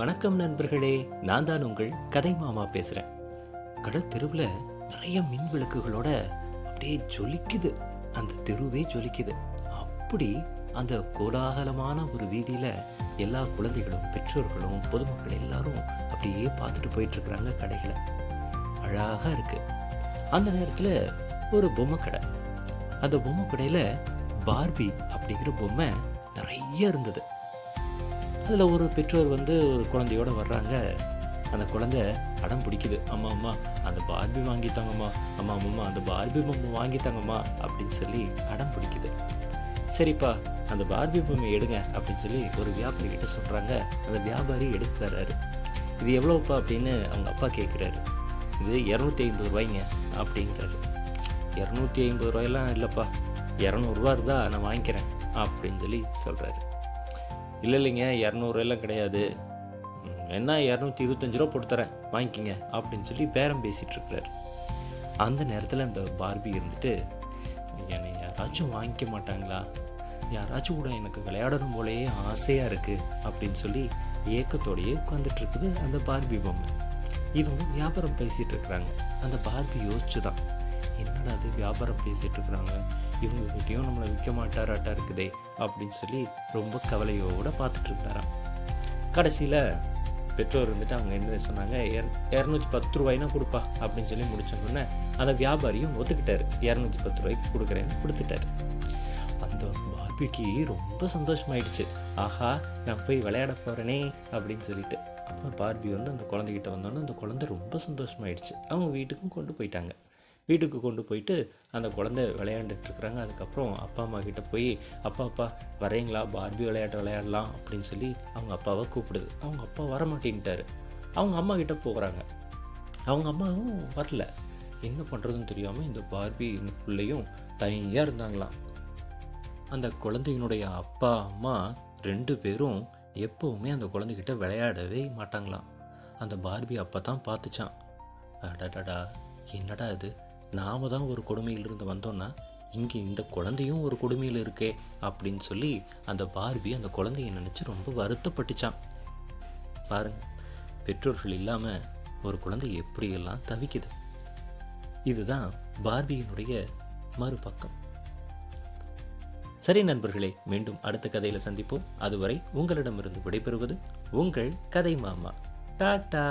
வணக்கம் நண்பர்களே, நான் தான் உங்கள் கதை மாமா பேசுறேன். கடல் தெருவில் நிறைய மின் விளக்குகளோட அப்படியே ஜொலிக்குது. அந்த தெருவே ஜொலிக்குது. அப்படி அந்த கோலாகலமான ஒரு வீதியில எல்லா குழந்தைகளும், பெற்றோர்களும், பொதுமக்கள் எல்லாரும் அப்படியே பார்த்துட்டு போயிட்டு இருக்கிறாங்க கடைகளை. அழகா இருக்கு. அந்த நேரத்தில் ஒரு பொம்மை கடை. அந்த பொம்மை கடையில் பார்பி அப்படிங்கிற பொம்மை நிறைய இருந்தது. அதில் ஒரு பெற்றோர் ஒரு குழந்தையோடு வர்றாங்க. அந்த குழந்தை அடம் பிடிக்குது. அம்மா அம்மா அந்த பார்பி வாங்கித்தாங்கம்மா, அம்மா அம்மா அந்த பார்பி பொம்மை வாங்கித்தாங்கம்மா அப்படின்னு சொல்லி அடம் பிடிக்குது. சரிப்பா அந்த பார்பி பொம்மை எடுங்க அப்படின்னு சொல்லி ஒரு வியாபாரி கிட்ட சொல்கிறாங்க. அந்த வியாபாரி எடுத்து தர்றாரு. இது எவ்வளோப்பா அப்படின்னு அவங்க அப்பா கேட்குறாரு. இது 250 ரூபாய்ங்க அப்படிங்கிறாரு. 250 ரூபாயெல்லாம் இல்லைப்பா, 200 ரூபா இருந்தால் நான் வாங்கிக்கிறேன் அப்படின்னு சொல்லி சொல்கிறாரு. இல்லைங்க 200 எல்லாம் கிடையாது, என்ன 225 ரூபா போட்டு தரேன் வாங்கிக்கிங்க அப்படின்னு சொல்லி பேரம் பேசிகிட்டு இருக்கிறாரு. அந்த நேரத்தில் அந்த பார்பி இருந்துட்டு, என்னை யாராச்சும் வாங்கிக்க மாட்டாங்களா, யாராச்சும் கூட எனக்கு விளையாடணும் போலேயே ஆசையாக இருக்குது அப்படின்னு சொல்லி ஏக்கத்தோடையே உட்காந்துட்டு இருக்குது அந்த பார்பி பொம்மை. இவங்க வியாபாரம் பேசிகிட்டு இருக்கிறாங்க. அந்த பார்பி யோசிச்சு தான், என்னடா அது வியாபாரம் பேசிகிட்டு இருக்கிறாங்க, இவங்ககிட்டையும் நம்மளை விற்க மாட்டாராட்டா இருக்குதே அப்படின்னு சொல்லி ரொம்ப கவலையோடு பார்த்துட்டு இருந்தாராம். கடைசியில் பெற்றோர் அவங்க என்ன சொன்னாங்க, 210 ரூபாய்னா கொடுப்பா அப்படின்னு சொல்லி முடிச்சோன்னே அந்த வியாபாரியும் ஒத்துக்கிட்டாரு. 210 ரூபாய்க்கு கொடுக்குறேன்னு கொடுத்துட்டாரு. அந்த பார்பிக்கு ரொம்ப சந்தோஷமாயிடுச்சு. ஆஹா நான் போய் விளையாட போகிறேனே அப்படின்னு சொல்லிட்டு. அப்போ பார்பி அந்த குழந்தைகிட்ட வந்தோன்னே அந்த குழந்தை ரொம்ப சந்தோஷமாயிடுச்சு. அவங்க வீட்டுக்கும் கொண்டு போயிட்டாங்க. வீட்டுக்கு கொண்டு போயிட்டு அந்த குழந்தை விளையாண்டுட்டுருக்குறாங்க. அதுக்கப்புறம் அப்பா அம்மா கிட்டே போய், அப்பா வரீங்களா, பார்பி விளையாட்டு விளையாடலாம் அப்படின்னு சொல்லி அவங்க அப்பாவை கூப்பிடுது. அவங்க அப்பா வரமாட்டேன்ட்டார். அவங்க அம்மா கிட்டே போகிறாங்க. அவங்க அம்மாவும் வரல. என்ன பண்ணுறதுன்னு தெரியாமல் இந்த பார்பி இந்த பிள்ளையும் தனியாக இருந்தாங்களாம். அந்த குழந்தையினுடைய அப்பா அம்மா 2 பேரும் எப்போவுமே அந்த குழந்தைகிட்ட விளையாடவே மாட்டாங்களாம். அந்த பார்பி அப்போ தான் பார்த்துச்சான், அடடா என்னடா இது, நாம தான் ஒரு கொடுமையிலிருந்து வந்தோன்னா இங்கே இந்த குழந்தையும் ஒரு கொடுமையில் இருக்கே அப்படின்னு சொல்லி அந்த பார்பி அந்த குழந்தைய நினச்சி ரொம்ப வருத்தப்பட்டுச்சான். பாருங்க, பெற்றோர்கள் இல்லாமல் ஒரு குழந்தை எப்படியெல்லாம் தவிக்குது. இதுதான் பார்பியினுடைய மறுபக்கம். சரி நண்பர்களே, மீண்டும் அடுத்த கதையில் சந்திப்போம். அதுவரை உங்களிடமிருந்து விடைபெறுவது உங்கள் கதை மாமா. டாடா.